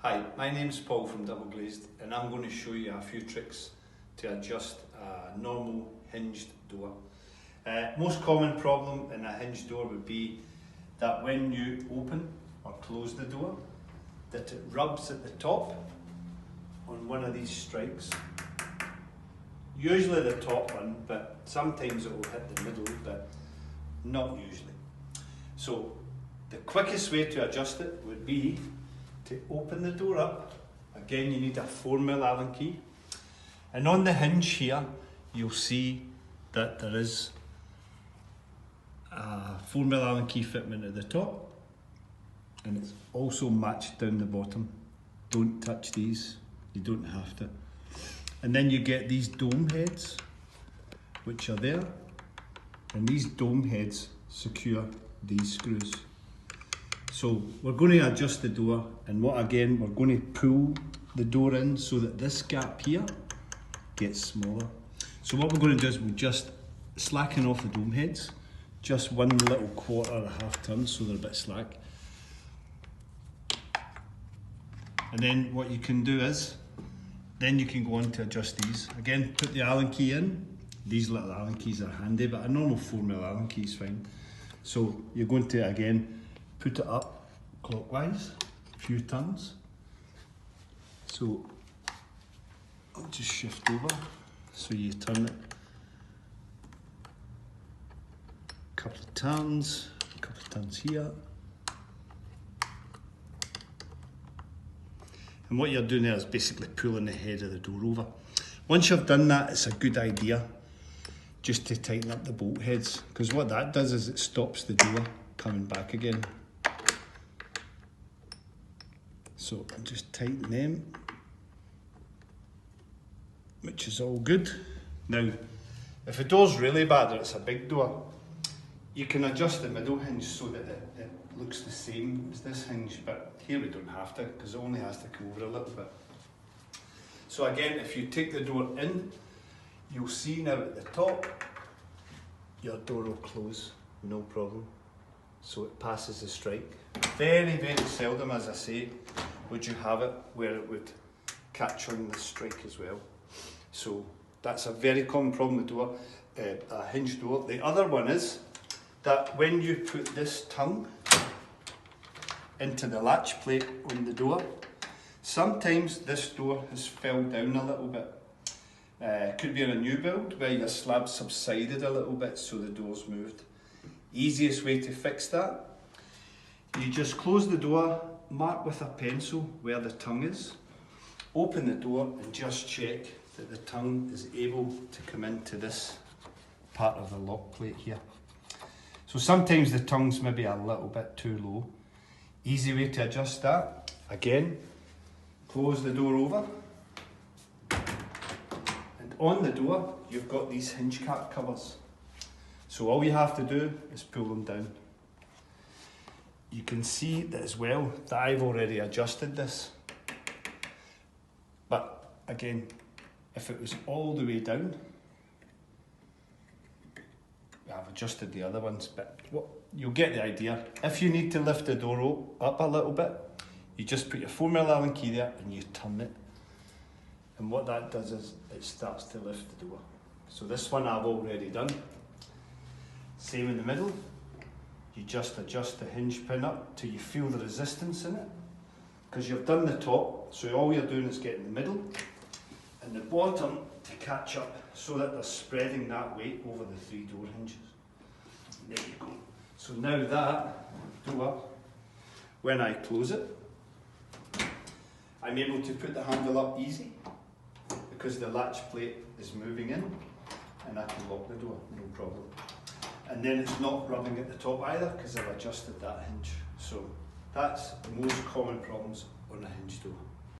Hi, my name's Paul from Double Glazed, and I'm going to show you a few tricks to adjust a normal hinged door. Most common problem in a hinged door would be that when you open or close the door, that it rubs at the top on one of these strikes. Usually the top one, but sometimes it will hit the middle, but not usually. So the quickest way to adjust it would be to open the door up. Again, you need a 4mm Allen key, and on the hinge here you'll see that there is a 4mm Allen key fitment at the top, and it's also matched down the bottom. Don't touch these, you don't have to. And then you get these dome heads which are there, and these dome heads secure these screws. So we're going to adjust the door, and we're going to pull the door in so that this gap here gets smaller. So what we're going to do is we'll just slacken off the dome heads, just one little quarter or a half turn so they're a bit slack. And then what you can do is, then you can go on to adjust these. Again, put the Allen key in. These little Allen keys are handy, but a normal 4mm Allen key is fine. So you're going to, again, put it up clockwise, a few turns. So I'll just shift over, so you turn it a couple of turns here. And what you're doing there is basically pulling the head of the door over. Once you've done that, it's a good idea just to tighten up the bolt heads, because what that does is it stops the door coming back again. So I'll just tighten them, which is all good. Now, if the door's really bad or it's a big door, you can adjust the middle hinge so that it looks the same as this hinge, but here we don't have to, because it only has to come over a little bit. So again, if you take the door in, you'll see now at the top, your door will close, no problem. So it passes the strike. Very, very seldom, as I say, would you have it where it would catch on the strike as well. So that's a very common problem with door, a hinged door. The other one is that when you put this tongue into the latch plate on the door, sometimes this door has fell down a little bit. Could be in a new build where your slab subsided a little bit so the door's moved. Easiest way to fix that, you just close the door, mark with a pencil where the tongue is, open the door and just check that the tongue is able to come into this part of the lock plate here. So sometimes the tongue's maybe a little bit too low. Easy way to adjust that, again, close the door over, and on the door you've got these hinge cap covers. So all you have to do is pull them down. You can see that as well that I've already adjusted this. But again, if it was all the way down, I've adjusted the other ones, but you'll get the idea. If you need to lift the door up a little bit, you just put your 4mm Allen key there and you turn it. And what that does is it starts to lift the door. So this one I've already done. Same in the middle. You just adjust the hinge pin up till you feel the resistance in it, because you've done the top, so all you're doing is getting the middle and the bottom to catch up so that they're spreading that weight over the 3 door hinges. There you go. So now that door, when I close it, I'm able to put the handle up easy because the latch plate is moving in, and I can lock the door, no problem. And then it's not rubbing at the top either because I've adjusted that hinge. So that's the most common problems on a hinge door.